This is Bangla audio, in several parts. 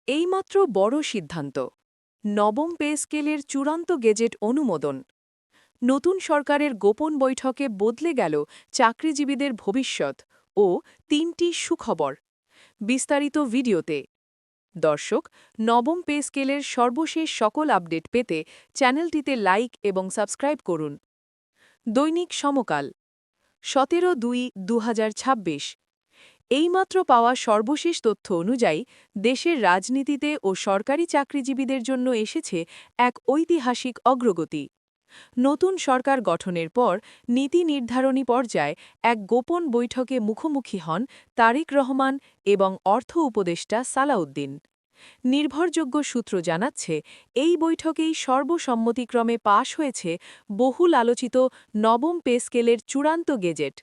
এইমাত্র বড় সিদ্ধান্ত নবম পে স্কেলের চূড়ান্ত গেজেট অনুমোদন। নতুন সরকারের গোপন বৈঠকে বদলে গেল চাকরিজীবীদের ভবিষ্যৎ ও তিনটি সুখবর। বিস্তারিত ভিডিওতে। দর্শক, নবম পে স্কেলের সর্বশেষ সকল আপডেট পেতে চ্যানেলটিতে লাইক এবং সাবস্ক্রাইব করুন। দৈনিক সমকাল 17/2/2026। এইমাত্র পাওয়া সর্বশেষ তথ্য অনুযায়ী দেশের রাজনীতিতে ও সরকারি চাকরিজীবীদের জন্য এসেছে এক ঐতিহাসিক অগ্রগতি। নতুন সরকার গঠনের পর নীতি নির্ধারণী পর্যায়ে এক গোপন বৈঠকে মুখোমুখি হন তারেক রহমান এবং অর্থ উপদেষ্টা সালাউদ্দিন। নির্ভরযোগ্য সূত্র জানাচ্ছে, এই বৈঠকেই সর্বসম্মতিক্রমে পাশ হয়েছে বহুল আলোচিত নবম পে স্কেলের চূড়ান্ত গেজেট।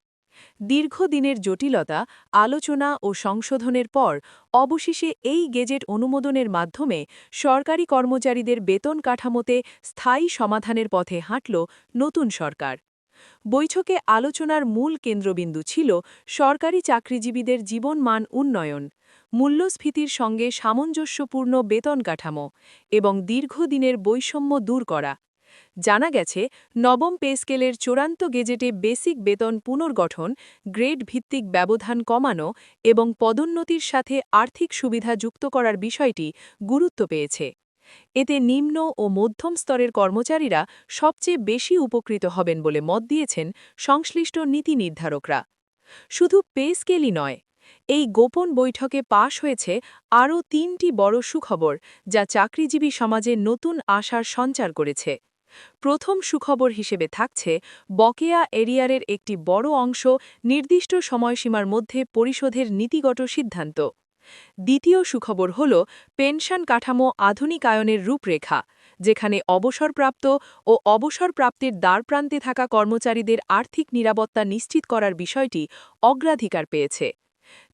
দীর্ঘদিনের জটিলতা, আলোচনা ও সংশোধনের পর অবশেষে এই গেজেট অনুমোদনের মাধ্যমে সরকারি কর্মচারীদের বেতন কাঠামোতে স্থায়ী সমাধানের পথে হাঁটল নতুন সরকার। বৈঠকে আলোচনার মূল কেন্দ্রবিন্দু ছিল সরকারি চাকরিজীবীদের জীবনমান উন্নয়ন, মূল্যস্ফীতির সঙ্গে সামঞ্জস্যপূর্ণ বেতন কাঠামো এবং দীর্ঘদিনের বৈষম্য দূর করা। জানা গেছে, নবম পে স্কেলের চূড়ান্ত গেজেটে বেসিক বেতন পুনর্গঠন, গ্রেড ভিত্তিক ব্যবধান কমানো এবং পদোন্নতির সাথে আর্থিক সুবিধা যুক্ত করার বিষয়টি গুরুত্ব পেয়েছে। এতে নিম্ন ও মধ্যম স্তরের কর্মচারীরা সবচেয়ে বেশি উপকৃত হবেন বলে মত দিয়েছেন সংশ্লিষ্ট নীতি নির্ধারকরা। শুধু পে স্কেলই নয়, এই গোপন বৈঠকে পাশ হয়েছে আরও তিনটি বড় সুখবর, যা চাকরিজীবী সমাজে নতুন আশার সঞ্চার করেছে। প্রথম সুখবর হিসেবে থাকছে বকেয়া এরিয়ারের একটি বড় অংশ নির্দিষ্ট সময়সীমার মধ্যে পরিশোধের নীতিগত সিদ্ধান্ত। দ্বিতীয় সুখবর হল পেনশন কাঠামো আধুনিকায়নের রূপরেখা, যেখানে অবসরপ্রাপ্ত ও অবসরপ্রাপ্তির দ্বারপ্রান্তে থাকা কর্মচারীদের আর্থিক নিরাপত্তা নিশ্চিত করার বিষয়টি অগ্রাধিকার পেয়েছে।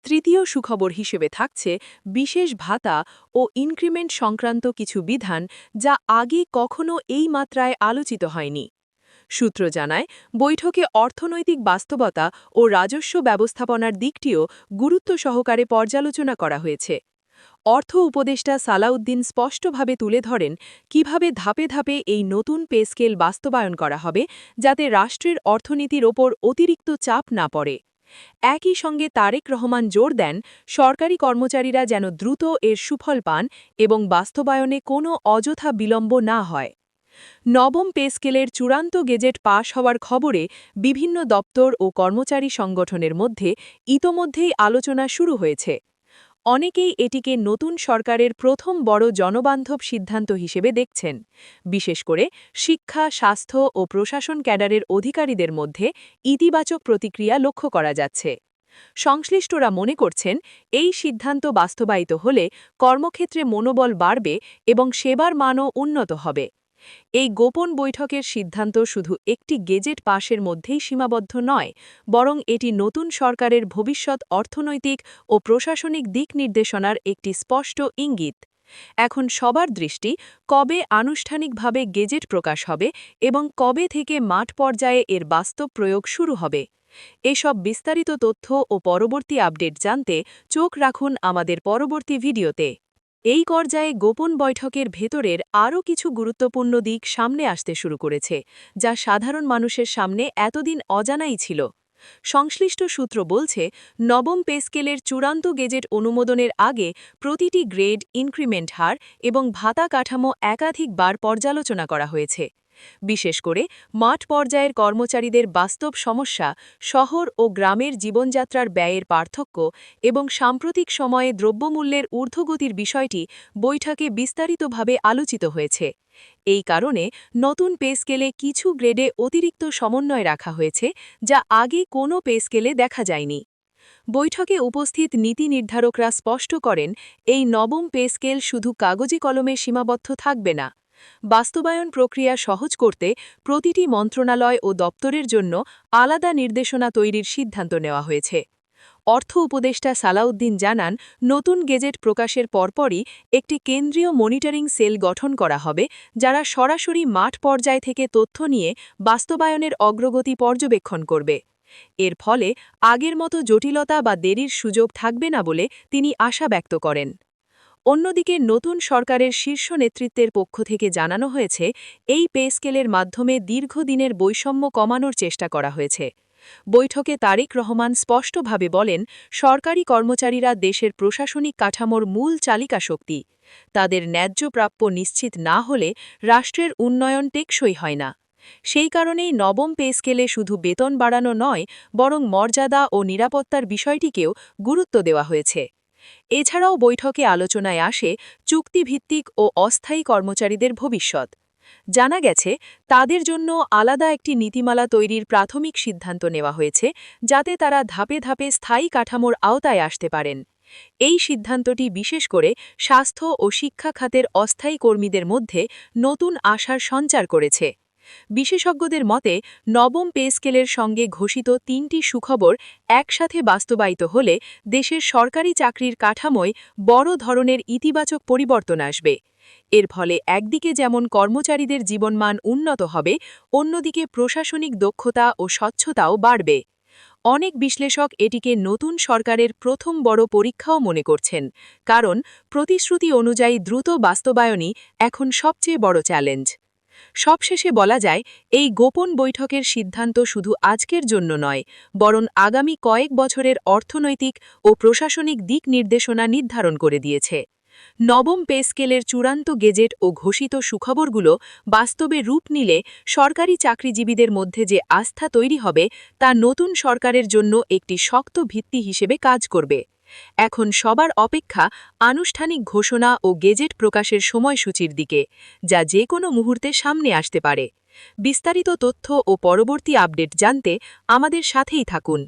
তৃতীয় সুখবর হিসেবে থাকছে বিশেষ ভাতা ও ইনক্রিমেন্ট সংক্রান্ত কিছু বিধান, যা আগে কখনো এই মাত্রায় আলোচিত হয়নি। সূত্র জানায়, বৈঠকে অর্থনৈতিক বাস্তবতা ও রাজস্ব ব্যবস্থাপনার দিকটিও গুরুত্ব সহকারে পর্যালোচনা করা হয়েছে। অর্থ উপদেষ্টা সালাউদ্দিন স্পষ্টভাবে তুলে ধরেন কিভাবে ধাপে ধাপে এই নতুন পে স্কেল বাস্তবায়ন করা হবে, যাতে রাষ্ট্রের অর্থনীতির ওপর অতিরিক্ত চাপ না পড়ে। একই সঙ্গে তারেক রহমান জোর দেন, সরকারি কর্মচারীরা যেন দ্রুত এর সুফল পান এবং বাস্তবায়নে কোনো অযথা বিলম্ব না হয়। নবম পে স্কেলের চূড়ান্ত গেজেট পাশ হওয়ার খবরে বিভিন্ন দপ্তর ও কর্মচারী সংগঠনের মধ্যে ইতোমধ্যেই আলোচনা শুরু হয়েছে। অনেকেই এটিকে নতুন সরকারের প্রথম বড় জনবান্ধব সিদ্ধান্ত হিসেবে দেখছেন। বিশেষ করে শিক্ষা, স্বাস্থ্য ও প্রশাসন ক্যাডারের অধিকারীদের মধ্যে ইতিবাচক প্রতিক্রিয়া লক্ষ্য করা যাচ্ছে। সংশ্লিষ্টরা মনে করছেন, এই সিদ্ধান্ত বাস্তবায়িত হলে কর্মক্ষেত্রে মনোবল বাড়বে এবং সেবার মানও উন্নত হবে। এই গোপন বৈঠকের সিদ্ধান্ত শুধু একটি গেজেট পাশের মধ্যেই সীমাবদ্ধ নয়, বরং এটি নতুন সরকারের ভবিষ্যৎ অর্থনৈতিক ও প্রশাসনিক দিক নির্দেশনার একটি স্পষ্ট ইঙ্গিত। এখন সবার দৃষ্টি কবে আনুষ্ঠানিকভাবে গেজেট প্রকাশ হবে এবং কবে থেকে মাঠ পর্যায়ে এর বাস্তব প্রয়োগ শুরু হবে। এসব বিস্তারিত তথ্য ও পরবর্তী আপডেট জানতে চোখ রাখুন আমাদের পরবর্তী ভিডিওতে। এই পর্যায়ে গোপন বৈঠকের ভেতরের আরও কিছু গুরুত্বপূর্ণ দিক সামনে আসতে শুরু করেছে, যা সাধারণ মানুষের সামনে এতদিন অজানাই ছিল। সংশ্লিষ্ট সূত্র বলছে, নবম পে স্কেলের চূড়ান্ত গেজেট অনুমোদনের আগে প্রতিটি গ্রেড, ইনক্রিমেন্ট হার এবং ভাতা কাঠামো একাধিকবার পর্যালোচনা করা হয়েছে। বিশেষ করে মাঠ পর্যায়ের কর্মচারীদের বাস্তব সমস্যা, শহর ও গ্রামের জীবনযাত্রার ব্যয়ের পার্থক্য এবং সাম্প্রতিক সময়ে দ্রব্যমূল্যের ঊর্ধ্বগতির বিষয়টি বৈঠকে বিস্তারিতভাবে আলোচিত হয়েছে। এই কারণে নতুন পে স্কেলে কিছু গ্রেডে অতিরিক্ত সমন্বয় রাখা হয়েছে, যা আগে কোনো পে স্কেলে দেখা যায়নি। বৈঠকে উপস্থিত নীতি নির্ধারকরা স্পষ্ট করেন, এই নবম পে স্কেল শুধু কাগজে কলমে সীমাবদ্ধ থাকবে না। বাস্তবায়ন প্রক্রিয়া সহজ করতে প্রতিটি মন্ত্রণালয় ও দপ্তরের জন্য আলাদা নির্দেশনা তৈরির সিদ্ধান্ত নেওয়া হয়েছে। অর্থ উপদেষ্টা সালাউদ্দিন জানান, নতুন গেজেট প্রকাশের পরপরই একটি কেন্দ্রীয় মনিটরিং সেল গঠন করা হবে, যারা সরাসরি মাঠ পর্যায় থেকে তথ্য নিয়ে বাস্তবায়নের অগ্রগতি পর্যবেক্ষণ করবে। এর ফলে আগের মতো জটিলতা বা দেরির সুযোগ থাকবে না বলে তিনি আশা ব্যক্ত করেন। অন্যদিকে নতুন সরকারের শীর্ষ নেতৃত্বের পক্ষ থেকে জানানো হয়েছে এই পে স্কেলের মাধ্যমে দীর্ঘদিনের বৈষম্য কমানোর চেষ্টা করা হয়েছে। বৈঠকে তারেক রহমান স্পষ্টভাবে বলেন, সরকারি কর্মচারীরা দেশের প্রশাসনিক কাঠামোর মূল চালিকা শক্তি। তাদের ন্যায্য প্রাপ্য নিশ্চিত না হলে রাষ্ট্রের উন্নয়ন টেকসই হয় না। সেই কারণেই নবম পে স্কেলে শুধু বেতন বাড়ানো নয়, বরং মর্যাদা ও নিরাপত্তার বিষয়টিকেও গুরুত্ব দেওয়া হয়েছে। এছাড়াও বৈঠকে আলোচনায় আসে চুক্তিভিত্তিক ও অস্থায়ী কর্মচারীদের ভবিষ্যৎ। জানা গেছে, তাদের জন্য আলাদা একটি নীতিমালা তৈরির প্রাথমিক সিদ্ধান্ত নেওয়া হয়েছে, যাতে তারা ধাপে ধাপে স্থায়ী কাঠামোর আওতায় আসতে পারেন। এই সিদ্ধান্তটি বিশেষ করে স্বাস্থ্য ও শিক্ষা খাতের অস্থায়ী কর্মীদের মধ্যে নতুন আশার সঞ্চার করেছে। বিশেষজ্ঞদের মতে, নবম পে স্কেলের সঙ্গে ঘোষিত ৩টি সুখবর একসাথে বাস্তবায়িত হলে দেশের সরকারি চাকরির কাঠামোয় বড় ধরনের ইতিবাচক পরিবর্তন আসবে। এর ফলে একদিকে যেমন কর্মচারীদের জীবনমান উন্নত হবে, অন্যদিকে প্রশাসনিক দক্ষতা ও স্বচ্ছতাও বাড়বে। অনেক বিশ্লেষক এটিকে নতুন সরকারের প্রথম বড় পরীক্ষাও মনে করছেন, কারণ প্রতিশ্রুতি অনুযায়ী দ্রুত বাস্তবায়নই এখন সবচেয়ে বড় চ্যালেঞ্জ। সবশেষে বলা যায়, এই গোপন বৈঠকের সিদ্ধান্ত শুধু আজকের জন্য নয়, বরং আগামী কয়েক বছরের অর্থনৈতিক ও প্রশাসনিক দিক নির্দেশনা নির্ধারণ করে দিয়েছে। নবম পে স্কেলের চূড়ান্ত গেজেট ও ঘোষিত সুখবরগুলো বাস্তবে রূপ নিলে সরকারি চাকরিজীবীদের মধ্যে যে আস্থা তৈরি হবে, তা নতুন সরকারের জন্য একটি শক্ত ভিত্তি হিসেবে কাজ করবে। এখন সবার অপেক্ষা আনুষ্ঠানিক ঘোষণা ও গেজেট প্রকাশের সময়সূচির দিকে, যা যে কোনো মুহূর্তে সামনে আসতে পারে। বিস্তারিত তথ্য ও পরবর্তী আপডেট জানতে আমাদের সাথেই থাকুন।